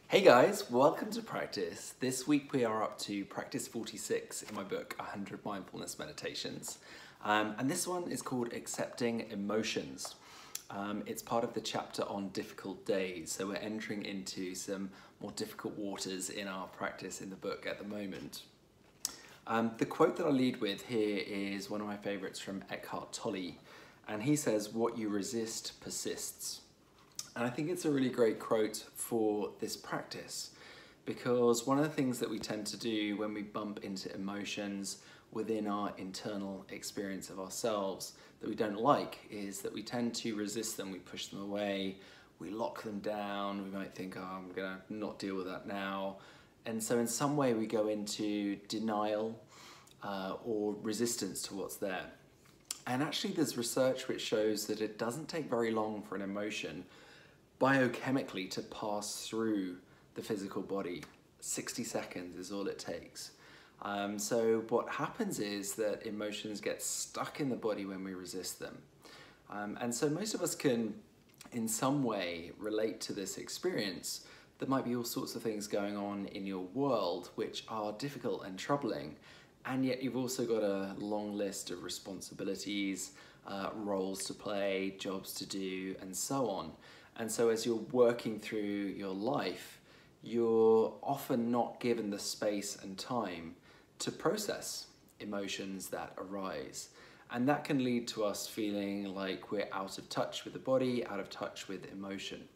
Hey guys, welcome to practice. This week we are up to practice 46 in my book, 100 Mindfulness Meditations. And this one is called Accepting Emotions. It's part of the chapter on difficult days. So we're entering into some more difficult waters in our practice in the book at the moment. The quote that I lead with here is one of my favorites from Eckhart Tolle. And he says, "What you resist persists." And I think it's a really great quote for this practice, because one of the things that we tend to do when we bump into emotions within our internal experience of ourselves that we don't like is that we tend to resist them, we push them away, we lock them down, we might think, oh, I'm gonna not deal with that now. And so in some way we go into denial or resistance to what's there. And actually there's research which shows that it doesn't take very long for an emotion biochemically to pass through the physical body. 60 seconds is all it takes. So what happens is that emotions get stuck in the body when we resist them. And so most of us can, in some way, relate to this experience. There might be all sorts of things going on in your world which are difficult and troubling, and yet you've also got a long list of responsibilities, roles to play, jobs to do, and so on. And so as you're working through your life, you're often not given the space and time to process emotions that arise. And that can lead to us feeling like we're out of touch with the body, out of touch with emotion.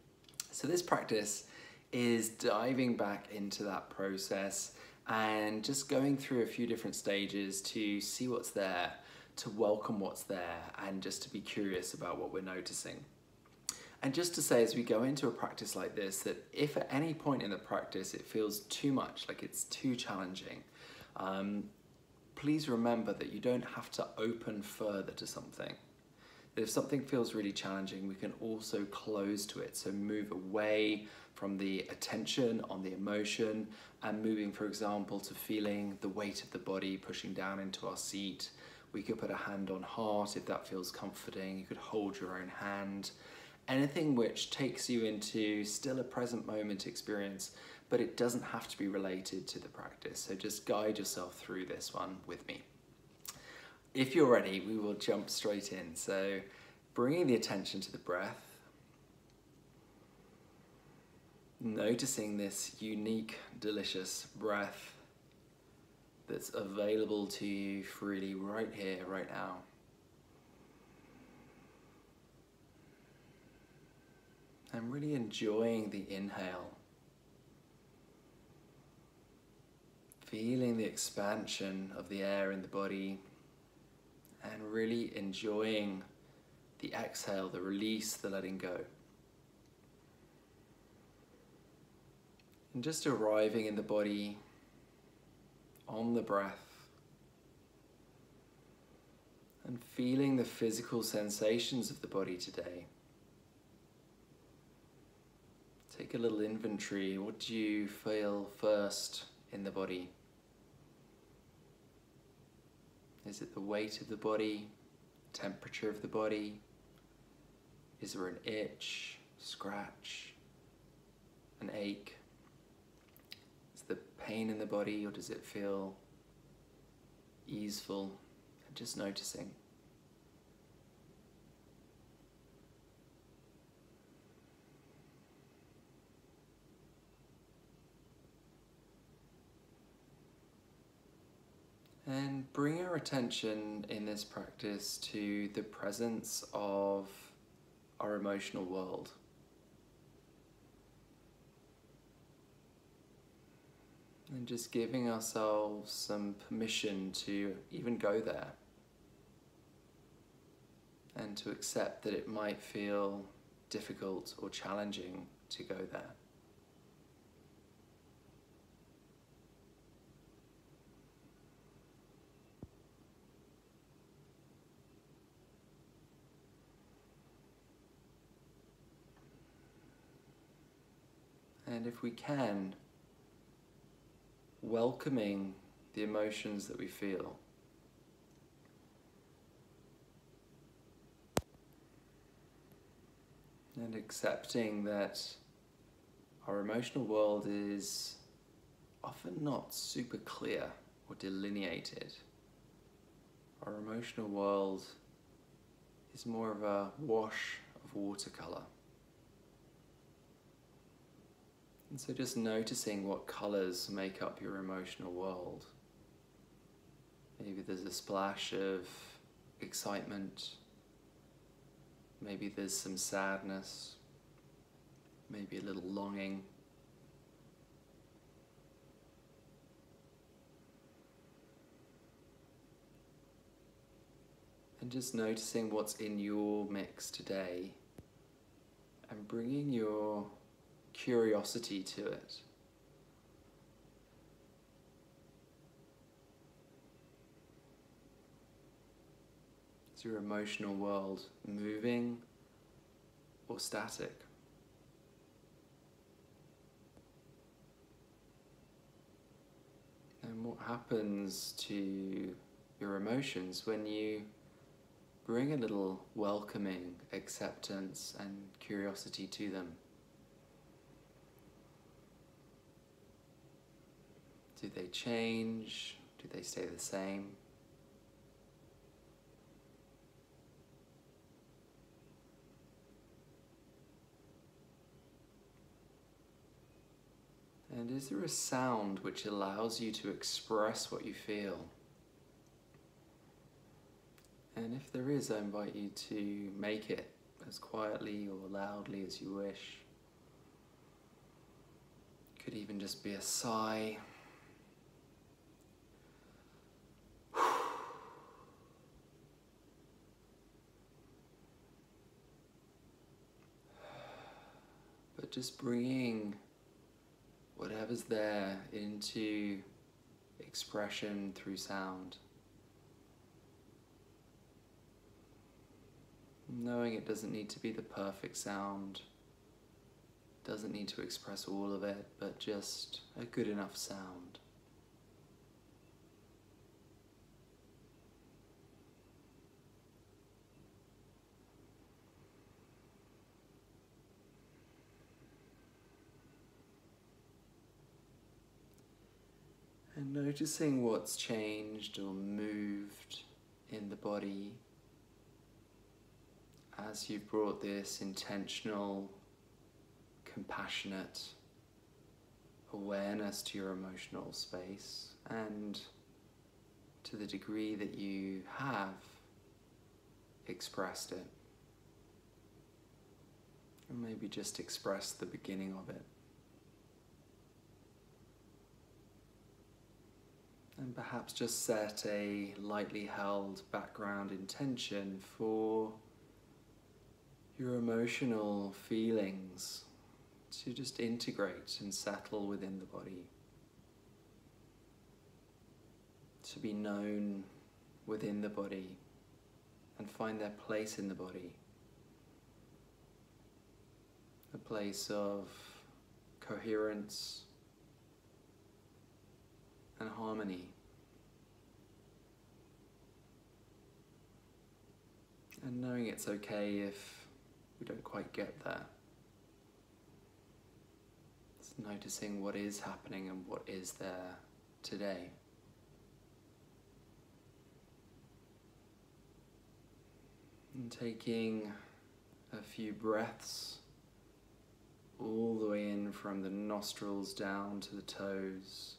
So this practice is diving back into that process and just going through a few different stages to see what's there, to welcome what's there, and just to be curious about what we're noticing. And just to say, as we go into a practice like this, that if at any point in the practice it feels too much, like it's too challenging, please remember that you don't have to open further to something. That if something feels really challenging, we can also close to it. So move away from the attention on the emotion and moving, for example, to feeling the weight of the body pushing down into our seat. We could put a hand on heart if that feels comforting. You could hold your own hand. Anything which takes you into still a present moment experience, but it doesn't have to be related to the practice. So just guide yourself through this one with me. If you're ready, we will jump straight in. So bringing the attention to the breath, noticing this unique, delicious breath that's available to you freely right here, right now. And really enjoying the inhale. Feeling the expansion of the air in the body and really enjoying the exhale, the release, the letting go. And just arriving in the body on the breath and feeling the physical sensations of the body today. Take a little inventory. What do you feel first in the body? Is it the weight of the body, temperature of the body? Is there an itch, scratch, an ache? Is the pain in the body, or does it feel easeful? And just noticing. And bring our attention in this practice to the presence of our emotional world. And just giving ourselves some permission to even go there. And to accept that it might feel difficult or challenging to go there. And if we can, welcoming the emotions that we feel. And accepting that Our emotional world is often not super clear or delineated. Our emotional world is more of a wash of watercolor. And so just noticing what colors make up your emotional world. Maybe there's a splash of excitement. Maybe there's some sadness. Maybe a little longing. And just noticing what's in your mix today and bringing your curiosity to it. Is your emotional world moving or static? And what happens to your emotions when you bring a little welcoming acceptance and curiosity to them? Do they change? Do they stay the same? And is there a sound which allows you to express what you feel? And if there is, I invite you to make it as quietly or loudly as you wish. Could even just be a sigh. But just bringing whatever's there into expression through sound. Knowing it doesn't need to be the perfect sound, doesn't need to express all of it, but just a good enough sound. And noticing what's changed or moved in the body as you've brought this intentional, compassionate awareness to your emotional space, and to the degree that you have expressed it. And maybe just express the beginning of it. And perhaps just set a lightly held background intention for your emotional feelings to just integrate and settle within the body, to be known within the body and find their place in the body, a place of coherence and harmony. And knowing it's okay if we don't quite get there. It's noticing what is happening and what is there today. And taking a few breaths all the way in from the nostrils down to the toes.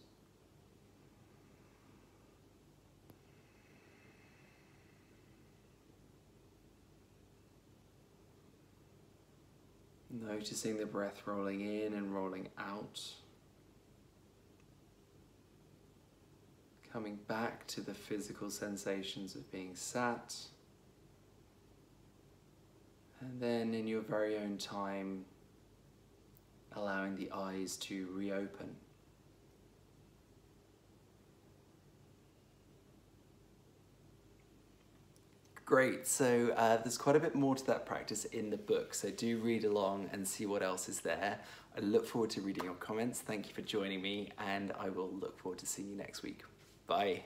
Noticing the breath rolling in and rolling out. Coming back to the physical sensations of being sat. And then in your very own time, allowing the eyes to reopen. Great, so there's quite a bit more to that practice in the book, so do read along and see what else is there. I look forward to reading your comments. Thank you for joining me, and I will look forward to seeing you next week. Bye.